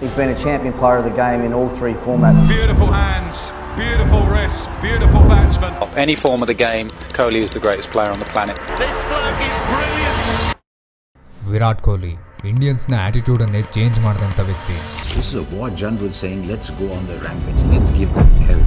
He's been a champion player of the game in all three formats. Beautiful hands, beautiful wrists, beautiful batsman. Of any form of the game, Kohli is the greatest player on the planet. This bloke is brilliant. Virat Kohli ಇಂಡಿಯನ್ಸ್ನ attitude ಅನ್ನೇ change ಮಾಡಿದಂಥ ವ್ಯಕ್ತಿ. This is a war general saying, let's go on the rampage, let's give them hell.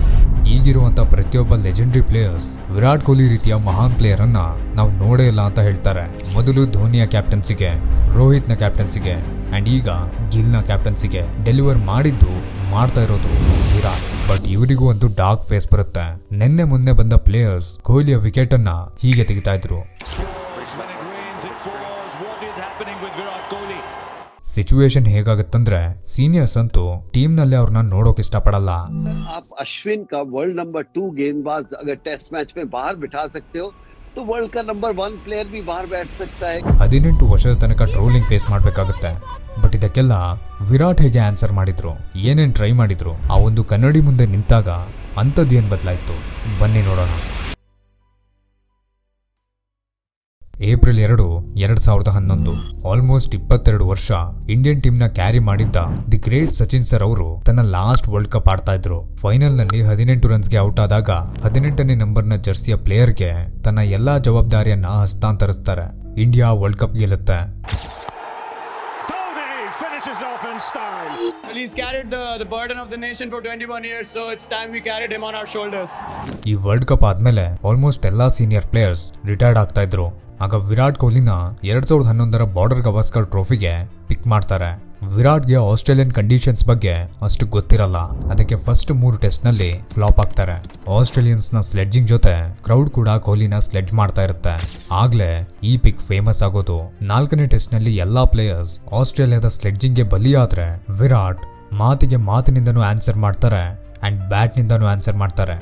ಈಗಿರುವಂಥ ಪ್ರತಿಯೊಬ್ಬ legendary players Virat Kohli ರೀತಿಯ ಮಹಾನ್ player ಅನ್ನ ನಾವು ನೋಡೇ ಇಲ್ಲ ಅಂತ ಹೇಳ್ತಾರೆ. ಮೊದಲು ಧೋನಿಯ ಕ್ಯಾಪ್ಟನ್ಸಿಗೆ, ರೋಹಿತ್ನ ಕ್ಯಾಪ್ಟನ್ಸಿಗೆ ಅಂಡ್ ಈಗ ಗಿಲ್ನ ಕ್ಯಾಪ್ಟನ್ಸಿಗೆ ಡೆಲಿವರ್ ಮಾಡಿದ್ದು ಮಾಡ್ತಾ ಇರೋದು ವಿರಾಟ್. ಬಟ್ ಇವರಿಗೂ ಒಂದು ಡಾರ್ಕ್ ಫೇಸ್ ಬರುತ್ತೆ. ನಿನ್ನೆ ಮೊನ್ನೆ ಬಂದ ಪ್ಲೇಯರ್ಸ್ ಕೊಹ್ಲಿಯ ವಿಕೆಟ್ ಅನ್ನ ಹೀಗೆ ತೆಗಿತಾ ಇದ್ರು. ಸಿಚುವೇಶನ್ ಹೇಗಾಗುತ್ತಂದ್ರೆ ಸೀನಿಯರ್ಸ್ ಅಂತೂ ಟೀಮ್ ನಲ್ಲಿ ಅವ್ರನ್ನ ನೋಡೋಕ್ ಇಷ್ಟಪಡಲ್ಲ. अश्विन का वर्ल्ड नंबर 2 गेंदबाज अगर टेस्ट मैच में बाहर बिठा सकते हो तो वर्ल्ड का नंबर 1 प्लेयर भी बाहर बैठ सकता है. 18 ವರ್ಷದ ತನಕ ಟ್ರೋಲಿಂಗ್ ಫೇಸ್ ಮಾಡ್ಬೇಕಾಗುತ್ತೆ. ಬಟ್ ಇದಕ್ಕೆಲ್ಲ ವಿರಾಟ್ ಹೇಗೆ ಆನ್ಸರ್ ಮಾಡಿದ್ರು, ಏನೇನ್ ಟ್ರೈ ಮಾಡಿದ್ರು, ಆ ಒಂದು ಕನ್ನಡಿ ಮುಂದೆ ನಿಂತಾಗ ಅಂಥದ್ದೇನ್ ಬದಲಾಯ್ತು ಬನ್ನಿ ನೋಡೋಣ. ಏಪ್ರಿಲ್ 2, 2011 ಆಲ್ಮೋಸ್ಟ್ 22 ವರ್ಷ ಇಂಡಿಯನ್ ಟೀಮ್ ನ ಕ್ಯಾರಿ ಮಾಡಿದ್ದ ದಿ ಗ್ರೇಟ್ ಸಚಿನ್ ಸರ್ ಅವರು ತನ್ನ ಲಾಸ್ಟ್ ವರ್ಲ್ಡ್ ಕಪ್ ಆಡ್ತಾ ಇದ್ರು. ಫೈನಲ್ ನಲ್ಲಿ 18 ರನ್ಸ್ಗೆ ಔಟ್ ಆದಾಗ 18ನೇ ನಂಬರ್ನ ಜರ್ಸಿಯ ಪ್ಲೇಯರ್ಗೆ ತನ್ನ ಎಲ್ಲಾ ಜವಾಬ್ದಾರಿಯನ್ನ ಹಸ್ತಾಂತರಿಸ್ತಾರೆ. ಇಂಡಿಯಾ ವರ್ಲ್ಡ್ ಕಪ್ ಗೆಲ್ಲುತ್ತೆ. He's carried the burden of the nation for 21 years, so it's time we carried him on our shoulders. ಈ ವರ್ಲ್ಡ್ ಕಪ್ ಆದ್ಮೇಲೆ ಆಲ್ಮೋಸ್ಟ್ ಎಲ್ಲಾ ಸೀನಿಯರ್ ಪ್ಲೇಯರ್ಸ್ ರಿಟೈರ್ಡ್ ಆಗ್ತಾ ಇದ್ರು. ಆಗ ವಿರಾಟ್ ಕೊಹ್ಲಿನ 2011 ಬಾರ್ಡರ್ ಗವಾಸ್ಕರ್ ಟ್ರೋಫಿಗೆ ಪಿಕ್ ಮಾಡ್ತಾರೆ. ವಿರಾಟ್ಗೆ ಆಸ್ಟ್ರೇಲಿಯನ್ ಕಂಡೀಷನ್ಸ್ ಬಗ್ಗೆ ಅಷ್ಟು ಗೊತ್ತಿರಲ್ಲ. ಅದಕ್ಕೆ ಫಸ್ಟ್ 3 ಟೆಸ್ಟ್ ನಲ್ಲಿ ಫ್ಲಾಪ್ ಆಗ್ತಾರೆ. ಆಸ್ಟ್ರೇಲಿಯನ್ಸ್ ನ ಸ್ಲೆಡ್ಜಿಂಗ್ ಜೊತೆ ಕ್ರೌಡ್ ಕೂಡ ಕೊಹ್ಲಿನ ಸ್ಲೆಡ್ಜ್ ಮಾಡ್ತಾ ಇರುತ್ತೆ. ಆಗ್ಲೇ ಈ ಪಿಕ್ ಫೇಮಸ್ ಆಗೋದು. 4ನೇ ಟೆಸ್ಟ್ ನಲ್ಲಿ ಎಲ್ಲಾ ಪ್ಲೇಯರ್ಸ್ ಆಸ್ಟ್ರೇಲಿಯಾದ ಸ್ಲೆಡ್ಜಿಂಗ್ ಗೆ ಬಲಿಯಾದ್ರೆ ವಿರಾಟ್ ಮಾತಿಗೆ ಮಾತಿನಿಂದನೂ ಆನ್ಸರ್ ಮಾಡ್ತಾರೆ ಅಂಡ್ ಬ್ಯಾಟ್ ನಿಂದನೂ ಆನ್ಸರ್ ಮಾಡ್ತಾರೆ.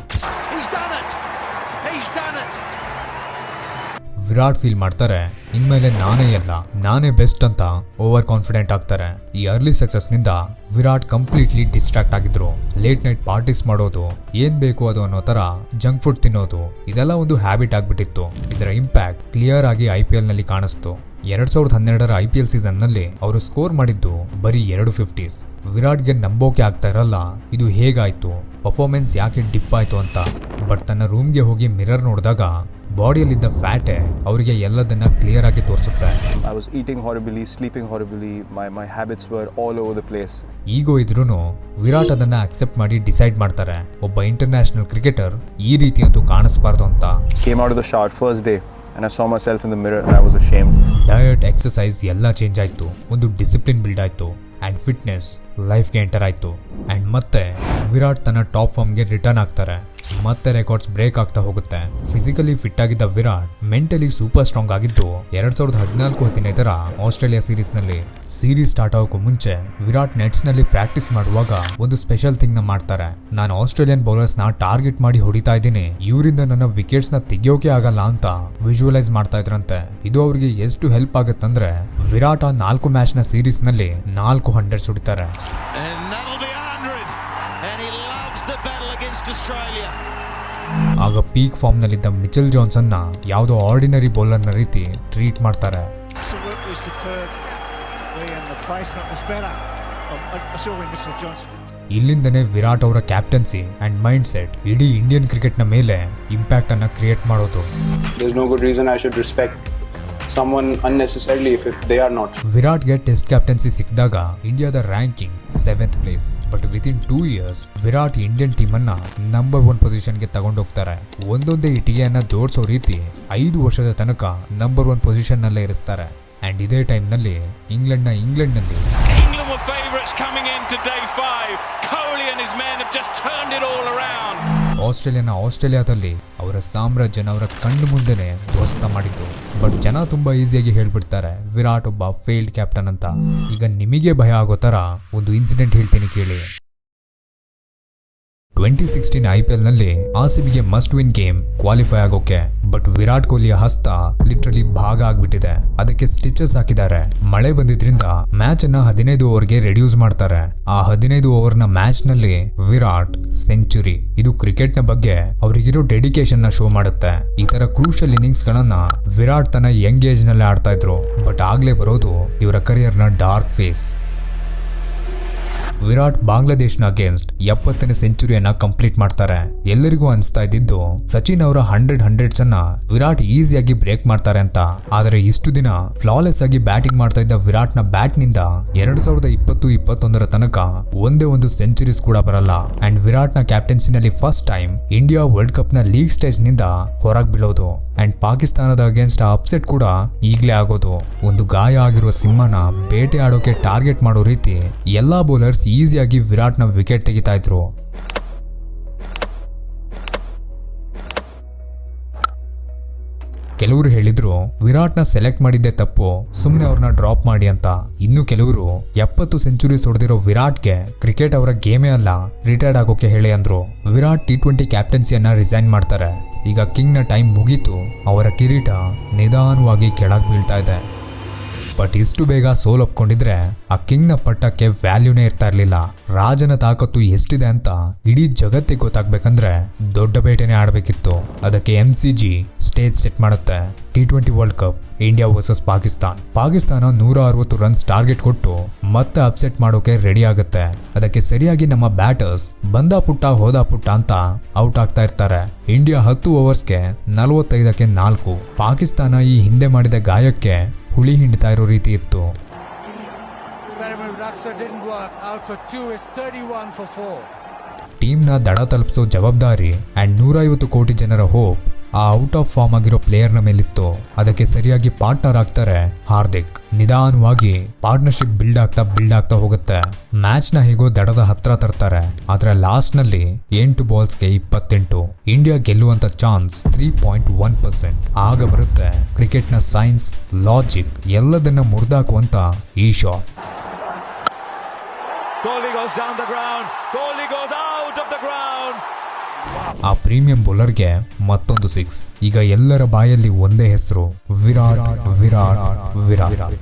ವಿರಾಟ್ ಫೀಲ್ ಮಾಡ್ತಾರೆ ಇನ್ಮೇಲೆ ನಾನೇ ಬೆಸ್ಟ್ ಅಂತ ಓವರ್ ಕಾನ್ಫಿಡೆಂಟ್ ಆಗ್ತಾರೆ. ಈ ಅರ್ಲಿ ಸಕ್ಸಸ್ ನಿಂದ ವಿರಾಟ್ ಕಂಪ್ಲೀಟ್ಲಿ ಡಿಸ್ಟ್ರಾಕ್ಟ್ ಆಗಿದ್ರು. ಲೇಟ್ ನೈಟ್ ಪಾರ್ಟೀಸ್ ಮಾಡೋದು, ಏನ್ ಬೇಕು ಅದು ಅನ್ನೋ ತರ ಜಂಕ್ ಫುಡ್ ತಿನ್ನೋದು, ಇದೆಲ್ಲ ಒಂದು ಹ್ಯಾಬಿಟ್ ಆಗ್ಬಿಟ್ಟಿತ್ತು. ಇದರ ಇಂಪ್ಯಾಕ್ಟ್ ಕ್ಲಿಯರ್ ಆಗಿ IPL ನಲ್ಲಿ ಕಾಣಿಸ್ತು. 2012 IPL ಸೀಸನ್ ನಲ್ಲಿ ಅವರು ಸ್ಕೋರ್ ಮಾಡಿದ್ದು ಬರೀ 2 50s. ವಿರಾಟ್ಗೆ ನಂಬೋಕೆ ಆಗ್ತಾ ಇರಲ್ಲ ಇದು ಹೇಗಾಯ್ತು, ಪರ್ಫಾರ್ಮೆನ್ಸ್ ಯಾಕೆ ಡಿಪ್ ಆಯ್ತು ಅಂತ. ಬಟ್ ತನ್ನ ರೂಮ್ಗೆ ಹೋಗಿ ಮಿರರ್ ನೋಡಿದಾಗ ಬಾಡಿಯಲ್ಲಿದ್ದ ಫ್ಯಾಟೆ ಅವರಿಗೆ ಎಲ್ಲದನ್ನ ಕ್ಲಿಯರ್ ಆಗಿ ತೋರಿಸುತ್ತೆ. I was eating horribly, sleeping horribly, my habits were all over the place. ಈಗೋ ಇದ್ರೂನು ವಿರಾಟ್ ಅದನ್ನ ಅಕ್ಸೆಪ್ಟ್ ಮಾಡಿ ಡಿಸೈಡ್ ಮಾಡ್ತಾರೆ ಒಬ್ಬ ಇಂಟರ್ನ್ಯಾಷನಲ್ ಕ್ರಿಕೆಟರ್ ಈ ರೀತಿ ಅಂತೂ ಕಾಣಿಸಬಾರ್ದು ಅಂತ. Came out of the shower first day and I saw myself in the mirror and I was ashamed. Diet, exercise ಎಲ್ಲ change ಆಯ್ತು. ಒಂದು ಡಿಸಿಪ್ಲಿನ್ ಬಿಲ್ಡ್ ಆಯ್ತು ಅಂಡ್ ಫಿಟ್ನೆಸ್ ಲೈಫ್ಗೆ ಎಂಟರ್ ಆಯ್ತು. ಅಂಡ್ ಮತ್ತೆ ವಿರಾಟ್ ತನ್ನ ಟಾಪ್ ಫಾರ್ಮ್ಗೆ ರಿಟರ್ನ್ ಆಗ್ತಾರೆ. ಮತ್ತೆ ರೆಕಾರ್ಡ್ಸ್ ಬ್ರೇಕ್ ಆಗ್ತಾ ಹೋಗುತ್ತೆ. ಫಿಸಿಕಲಿ ಫಿಟ್ ಆಗಿದ್ದ ವಿರಾಟ್ ಮೆಂಟಲಿ ಸೂಪರ್ ಸ್ಟ್ರಾಂಗ್ ಆಗಿದ್ದು 2014-15 ಆಸ್ಟ್ರೇಲಿಯಾ ಸೀರೀಸ್ ಸ್ಟಾರ್ಟ್ ಆಗೋಕ್ಕೂ ಮುಂಚೆ ವಿರಾಟ್ ನೆಟ್ಸ್ ನಲ್ಲಿ ಪ್ರಾಕ್ಟೀಸ್ ಮಾಡುವಾಗ ಒಂದು ಸ್ಪೆಷಲ್ ಥಿಂಗ್ ನ ಮಾಡ್ತಾರೆ. ನಾನು ಆಸ್ಟ್ರೇಲಿಯನ್ ಬೌಲರ್ಸ್ ನ ಟಾರ್ಗೆಟ್ ಮಾಡಿ ಹೊಡಿತಾ ಇದ್ದೀನಿ, ಇವರಿಂದ ನನ್ನ ವಿಕೆಟ್ಸ್ ನ ತೆಗಿಯೋಕೆ ಆಗಲ್ಲ ಅಂತ ವಿಜುವಲೈಸ್ ಮಾಡ್ತಾ ಇದ್ರಂತೆ. ಇದು ಅವರಿಗೆ ಎಷ್ಟು ಹೆಲ್ಪ್ ಆಗುತ್ತಂದ್ರೆ ವಿರಾಟ್ 4 ಮ್ಯಾಚ್ ನ ಸೀರೀಸ್ ನಲ್ಲಿ 4 100 ಹೊಡಿತಾರೆ. ಆಗ ಪೀಕ್ ಫಾರ್ಮ್ ನಲ್ಲಿದ್ದ ಮಿಚೆಲ್ ಜಾನ್ಸನ್ ನ ಯಾವುದೋ ಆರ್ಡಿನರಿ ಬೌಲರ್ ನ ರೀತಿ ಟ್ರೀಟ್ ಮಾಡ್ತಾರೆ. ಇಲ್ಲಿಂದನೇ ವಿರಾಟ್ ಅವರ ಕ್ಯಾಪ್ಟನ್ಸಿ ಅಂಡ್ ಮೈಂಡ್ ಸೆಟ್ ಇಡೀ ಇಂಡಿಯನ್ ಕ್ರಿಕೆಟ್ ನ ಮೇಲೆ ಇಂಪ್ಯಾಕ್ಟ್ ಅನ್ನ ಕ್ರಿಯೇಟ್ ಮಾಡೋದು. Someone unnecessarily if they are not. ವಿರಾಟ್ಗೆ ಟೆಸ್ಟ್ ಕ್ಯಾಪ್ಟನ್ಸಿ ಸಿಕ್ಕಿದಾಗ ಇಂಡಿಯಾದ ranking 7th place. But within 2 years Virat Indian team ಅನ್ನ ನಂಬರ್ 1 ಪೊಸಿಷನ್ಗೆ ತಗೊಂಡೋಗ್ತಾರೆ. ಒಂದೊಂದೇ ಇಟಿಗೆಯನ್ನ ಜೋಡಿಸೋ ರೀತಿ 5 ವರ್ಷದ ತನಕ ನಂಬರ್ 1 ಪೊಸಿಷನ್ ನಲ್ಲೇ ಇರಿಸ್ತಾರೆ. ಅಂಡ್ ಇದೇ ಟೈಮ್ ನಲ್ಲಿ ಇಂಗ್ಲೆಂಡ್ ನಲ್ಲಿ ಆಸ್ಟ್ರೇಲಿಯಾದಲ್ಲಿ ಅವರ ಸಾಮ್ರಾಜ್ಯನ ಅವರ ಕಣ್ಣು ಮುಂದೆನೆ ಧ್ವಸ್ತ ಮಾಡಿದ್ದು. ಬಟ್ ಜನ ತುಂಬಾ ಈಸಿಯಾಗಿ ಹೇಳ್ಬಿಡ್ತಾರೆ ವಿರಾಟ್ ಒಬ್ಬ ಫೇಲ್ಡ್ ಕ್ಯಾಪ್ಟನ್ ಅಂತ. ಈಗ ನಿಮಗೆ ಭಯ ಆಗೋ ತರ ಒಂದು ಇನ್ಸಿಡೆಂಟ್ ಹೇಳ್ತೀನಿ ಕೇಳಿ. 2016 IPL ನಲ್ಲಿ RCBಗೆ ಮಸ್ಟ್ ವಿನ್ ಗೇಮ್ ಕ್ವಾಲಿಫೈ ಆಗೋಕೆ. ಬಟ್ ವಿರಾಟ್ ಕೊಹ್ಲಿಯ ಹಸ್ತ ಲಿಟ್ರಲಿ ಭಾಗ ಆಗ್ಬಿಟ್ಟಿದೆ. ಅದಕ್ಕೆ ಸ್ಟಿಚಸ್ ಹಾಕಿದ್ದಾರೆ. ಮಳೆ ಬಂದಿದ್ರಿಂದ ಮ್ಯಾಚ್ ಅನ್ನ 15 ಓವರ್ಗೆ ರೆಡ್ಯೂಸ್ ಮಾಡ್ತಾರೆ. ಆ 15 ಓವರ್ನ ಮ್ಯಾಚ್ ನಲ್ಲಿ ವಿರಾಟ್ ಸೆಂಚುರಿ. ಇದು ಕ್ರಿಕೆಟ್ ನ ಬಗ್ಗೆ ಅವರಿಗಿರೋ ಡೆಡಿಕೇಶನ್ ನ ಶೋ ಮಾಡುತ್ತೆ. ಈ ತರ ಕ್ರೂಷಿಯಲ್ ಇನ್ನಿಂಗ್ಸ್ ಗಳನ್ನ ವಿರಾಟ್ ತನ್ನ ಯಂಗ್ ಏಜ್ ನಲ್ಲಿ ಆಡ್ತಾ ಇದ್ರು. ಬಟ್ ಆಗ್ಲೇ ಬರೋದು ಇವರ ಕರಿಯರ್ ನ ಡಾರ್ಕ್ ಫೇಸ್. ವಿರಾಟ್ ಬಾಂಗ್ಲಾದೇಶ್ನ ಅಗೇನ್ಸ್ಟ್ 70ನೇ ಸೆಂಚುರಿಯನ್ನ ಕಂಪ್ಲೀಟ್ ಮಾಡ್ತಾರೆ. ಎಲ್ಲರಿಗೂ ಅನ್ಸ್ತಾ ಇದ್ದಿದ್ದು ಸಚಿನ್ ಅವರ 100 ಅನ್ನ ವಿರಾಟ್ ಈಸಿಯಾಗಿ ಬ್ರೇಕ್ ಮಾಡ್ತಾರೆ ಅಂತ. ಆದರೆ ಇಷ್ಟು ದಿನ ಫ್ಲಾಲೆಸ್ ಆಗಿ ಬ್ಯಾಟಿಂಗ್ ಮಾಡ್ತಾ ಇದ್ದ ವಿರಾಟ್ ನ ಬ್ಯಾಟ್ ನಿಂದ 2020-21 ತನಕ ಒಂದೇ ಒಂದು ಸೆಂಚುರೀಸ್ ಕೂಡ ಬರಲ್ಲ. ಅಂಡ್ ವಿರಾಟ್ ನ ಕ್ಯಾಪ್ಟನ್ಸಿನಲ್ಲಿ first time India world cup ನ ಲೀಗ್ ಸ್ಟೇಜ್ ನಿಂದ ಹೊರಗೆ ಬೀಳೋದು. ಅಂಡ್ ಪಾಕಿಸ್ತಾನದ ಅಗೇನ್ಸ್ಟ್ ಅಪ್ಸೆಟ್ ಕೂಡ ಈಗಲೇ ಆಗೋದು. ಒಂದು ಗಾಯ ಆಗಿರುವ ಸಿಂಹನ ಬೇಟೆ ಆಡೋಕೆ ಟಾರ್ಗೆಟ್ ಮಾಡೋ ರೀತಿ ಎಲ್ಲಾ ಬೌಲರ್ಸ್ ಈಸಿಯಾಗಿ ವಿರಾಟ್ ನ ವಿಕೆಟ್ ತೆಗಿತಾ ಇದ್ರು. ಕೆಲವರು ಹೇಳಿದ್ರು ವಿರಾಟ್ ನ ಸೆಲೆಕ್ಟ್ ಮಾಡಿದ್ದೆ ತಪ್ಪು, ಸುಮ್ನೆ ಅವ್ರನ್ನ ಡ್ರಾಪ್ ಮಾಡಿ ಅಂತ. ಇನ್ನು ಕೆಲವರು 70 ಸೆಂಚುರೀಸ್ ಹೊಡೆದಿರೋ ವಿರಾಟ್ಗೆ ಕ್ರಿಕೆಟ್ ಅವರ ಗೇಮೇ ಅಲ್ಲ, ರಿಟೈರ್ಡ್ ಆಗೋಕೆ ಹೇಳಿ ಅಂದ್ರು. ವಿರಾಟ್ T20 ಕ್ಯಾಪ್ಟನ್ಸಿಯನ್ನ ರಿಸೈನ್ ಮಾಡ್ತಾರೆ. ಈಗ ಕಿಂಗ್ ನ ಟೈಮ್ ಮುಗೀತು, ಅವರ ಕಿರೀಟ ನಿಧಾನವಾಗಿ ಕೆಳಗೆ ಬೀಳ್ತಾ ಇದೆ. ಬಟ್ ಇಷ್ಟು ಬೇಗ ಸೋಲ್ ಒಪ್ಕೊಂಡಿದ್ರೆ ಆ ಕಿಂಗ್ ನ ಪಟ್ಟಕ್ಕೆ ವ್ಯಾಲ್ಯೂನೇ ಇರ್ತಾ ಇರ್ಲಿಲ್ಲ. ರಾಜನ ತಾಕತ್ತು ಎಷ್ಟಿದೆ ಅಂತ ಇಡೀ ಜಗತ್ತಿಗೆ ಗೊತ್ತಾಗ್ಬೇಕಂದ್ರೆ ದೊಡ್ಡ ಬೇಟೆನೆ ಆಡ್ಬೇಕಿತ್ತು. ಅದಕ್ಕೆ MCG ಸ್ಟೇಜ್ ಸೆಟ್ ಮಾಡುತ್ತೆ. T20 world cup India versus Pakistan 160 runs target ಕೊಟ್ಟು ಮತ್ತೆ ಅಪ್ಸೆಟ್ ಮಾಡೋಕೆ ರೆಡಿ ಆಗುತ್ತೆ. ಅದಕ್ಕೆ ಸರಿಯಾಗಿ ನಮ್ಮ ಬ್ಯಾಟರ್ಸ್ ಬಂದ ಪುಟ್ಟ ಹೋದ ಪುಟ್ಟ ಅಂತ ಔಟ್ ಆಗ್ತಾ ಇರ್ತಾರೆ. ಇಂಡಿಯಾ 10 ಓವರ್ಸ್ಗೆ 45ಕ್ಕೆ 4. ಪಾಕಿಸ್ತಾನ ಈ ಹಿಂದೆ ಮಾಡಿದ ಗಾಯಕ್ಕೆ ಹುಳಿ ಹಿಂಡ್ತಾ ಇರೋ ರೀತಿ ಇತ್ತು. ಟೀಮ್ನ ದಡ ತಲುಪಿಸೋ ಜವಾಬ್ದಾರಿ ಅಂಡ್ 150 ಕೋಟಿ ಜನರ ಹೋಪ್ ಆ ಔಟ್ ಆಫ್ ಫಾರ್ಮ್ ಆಗಿರೋ ಪ್ಲೇಯರ್ನ ಮೇಲಿತ್ತು. ಅದಕ್ಕೆ ಸರಿಯಾಗಿ ಪಾರ್ಟ್ನರ್ ಆಗ್ತಾರೆ ಹಾರ್ದಿಕ್. ನಿಧಾನವಾಗಿ ಪಾರ್ಟ್ನರ್ಶಿಪ್ ಬಿಲ್ಡ್ ಆಗ್ತಾ ಹೋಗುತ್ತೆ. ಮ್ಯಾಚ್ ನ ಹೇಗೋ ದಡದ ಹತ್ರ ತರ್ತಾರೆ. ಆದ್ರೆ ಲಾಸ್ಟ್ ನಲ್ಲಿ 8 ಬಾಲ್ಸ್ಗೆ 28. India ಗೆಲ್ಲುವಂತ chance 3.1%. ಆಗ ಬರುತ್ತೆ ಕ್ರಿಕೆಟ್ ನ ಸೈನ್ಸ್, ಲಾಜಿಕ್ ಎಲ್ಲದನ್ನ ಮುರಿದಾಕುವಂತ ಈ ಶಾಟ್. ಆ ಪ್ರೀಮಿಯಂ ಬೌಲರ್ಗೆ ಮತ್ತೊಂದು 6. ಈಗ ಎಲ್ಲರ ಬಾಯಲ್ಲಿ ಒಂದೇ ಹೆಸರು, ವಿರಾಟ್.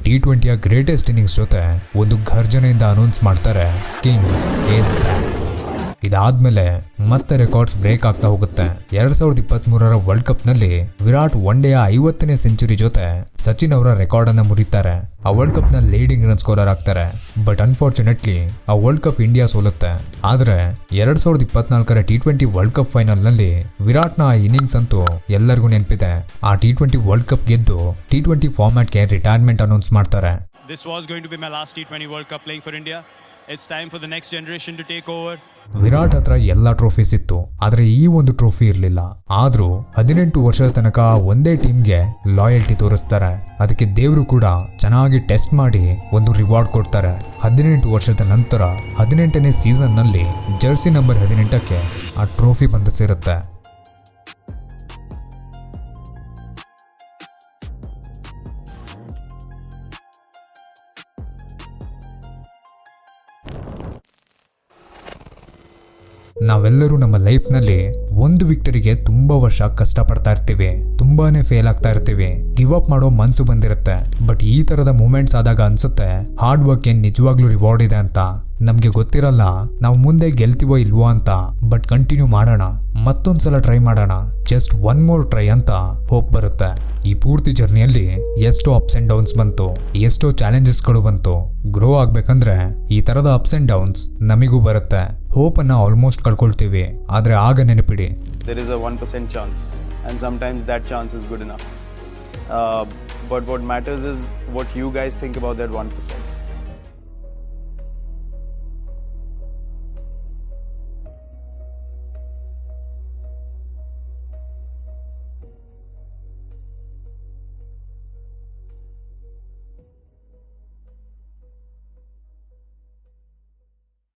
T20ಯ ಗ್ರೇಟೆಸ್ಟ್ ಇನ್ನಿಂಗ್ಸ್ ಜೊತೆ ಒಂದು ಘರ್ಜನೆಯಿಂದ ಅನೌನ್ಸ್ ಮಾಡ್ತಾರೆ, ಕಿಂಗ್ ಈಸ್ ಬ್ಯಾಕ್. ಇದಾದ್ಮೇಲೆ ಮತ್ತೆ ರೆಕಾರ್ಡ್ಸ್ ಬ್ರೇಕ್ ಆಗ್ತಾ ಹೋಗುತ್ತೆ. 2023ರ ವರ್ಲ್ಡ್ ಕಪ್ ನಲ್ಲಿ ವಿರಾಟ್ ಒನ್ ಡೇಯ 50ನೇ ಸೆಂಚುರಿ ಜೊತೆ ಸಚಿನ್ ಅವರ ರೆಕಾರ್ಡ್ ಅನ್ನ ಮುರಿತಾರೆ. ಆ ವರ್ಲ್ಡ್ ಕಪ್ ನ ಲೀಡಿಂಗ್ ರನ್ ಸ್ಕೋರರ್ ಆಗ್ತಾರೆ. ಬಟ್ ಅನ್ಫಾರ್ಚುನೇಟ್ಲಿ ಆ ವರ್ಲ್ಡ್ ಕಪ್ ಇಂಡಿಯಾ ಸೋಲುತ್ತೆ. ಆದ್ರೆ 2024ರ T20 ವರ್ಲ್ಡ್ ಕಪ್ ಫೈನಲ್ ನಲ್ಲಿ ವಿರಾಟ್ ನ ಇನ್ನಿಂಗ್ಸ್ ಅಂತೂ ಎಲ್ಲರಿಗೂ ನೆನಪಿದೆ. ಆ T20 ವರ್ಲ್ಡ್ ಕಪ್ ಗೆದ್ದು T20 ಫಾರ್ಮ್ಯಾಟ್ಗೆ ರಿಟೈರ್ಮೆಂಟ್ ಅನೌನ್ಸ್ ಮಾಡ್ತಾರೆ. This was going to be my last T20 World Cup playing for India. It's time for the next generation to take over. Virat ಹತ್ರ ಎಲ್ಲಾ ಟ್ರೋಫೀಸ್ ಇತ್ತು, ಆದ್ರೆ ಈ ಒಂದು ಟ್ರೋಫಿ ಇರ್ಲಿಲ್ಲ. ಆದ್ರೂ 18 ವರ್ಷದ ತನಕ ಒಂದೇ ಟೀಮ್ಗೆ ಲಾಯಲ್ಟಿ ತೋರಿಸ್ತಾರೆ. ಅದಕ್ಕೆ ದೇವ್ರು ಕೂಡ ಚೆನ್ನಾಗಿ ಟೆಸ್ಟ್ ಮಾಡಿ ಒಂದು ರಿವಾರ್ಡ್ ಕೊಡ್ತಾರೆ. 18 ವರ್ಷದ ನಂತರ 18ನೇ ಸೀಸನ್ ನಲ್ಲಿ ಜರ್ಸಿ ನಂಬರ್ 18ಕ್ಕೆ ಆ ಟ್ರೋಫಿ ಬಂದು ಸೇರುತ್ತೆ. ನಾವೆಲ್ಲರೂ ನಮ್ಮ ಲೈಫ್ನಲ್ಲಿ ಒಂದು ವಿಕ್ಟರಿಗೆ ತುಂಬಾ ವರ್ಷ ಕಷ್ಟಪಡ್ತಾ ಇರ್ತೀವಿ, ತುಂಬಾನೇ ಫೇಲ್ ಆಗ್ತಾ ಇರ್ತೀವಿ, ಗಿವ್ ಅಪ್ ಮಾಡೋ ಮನ್ಸು ಬಂದಿರುತ್ತೆ. ಬಟ್ ಈ ತರದ ಮೂಮೆಂಟ್ಸ್ ಆದಾಗ ಅನ್ಸುತ್ತೆ ಹಾರ್ಡ್ ವರ್ಕ್ ಏನ್ ನಿಜವಾಗ್ಲೂ ರಿವಾರ್ಡ್ ಇದೆ ಅಂತ. ನಮ್ಗೆ ಗೊತ್ತಿರಲ್ಲ ನಾವು ಮುಂದೆ ಗೆಲ್ತೀವೋ ಇಲ್ವೋ ಅಂತ, ಬಟ್ ಕಂಟಿನ್ಯೂ ಮಾಡೋಣ, ಮತ್ತೊಂದ್ಸಲ ಟ್ರೈ ಮಾಡೋಣ, ಜಸ್ಟ್ ಒನ್ ಮೋರ್ ಟ್ರೈ ಅಂತ ಹೋಪ್ ಬರುತ್ತೆ. ಈ ಪೂರ್ತಿ ಜರ್ನಿಯಲ್ಲಿ ಎಷ್ಟೋ ಅಪ್ಸ್ ಅಂಡ್ ಡೌನ್ಸ್ ಬಂತು, ಎಷ್ಟೋ ಚಾಲೆಂಜಸ್ಗಳು ಬಂತು. ಗ್ರೋ ಆಗ್ಬೇಕಂದ್ರೆ ಈ ತರದ ಅಪ್ಸ್ ಅಂಡ್ ಡೌನ್ಸ್ ನಮಿಗೂ ಬರುತ್ತೆ. ಹೋಪ್ ಅನ್ನ ಆಲ್ಮೋಸ್ಟ್ ಕಳ್ಕೊಳ್ತೀವಿ, ಆದ್ರೆ ಆಗ ನೆನಪಿಡಿ, There is a 1% chance, and sometimes that chance is good enough. But what matters is what you guys think about that 1%.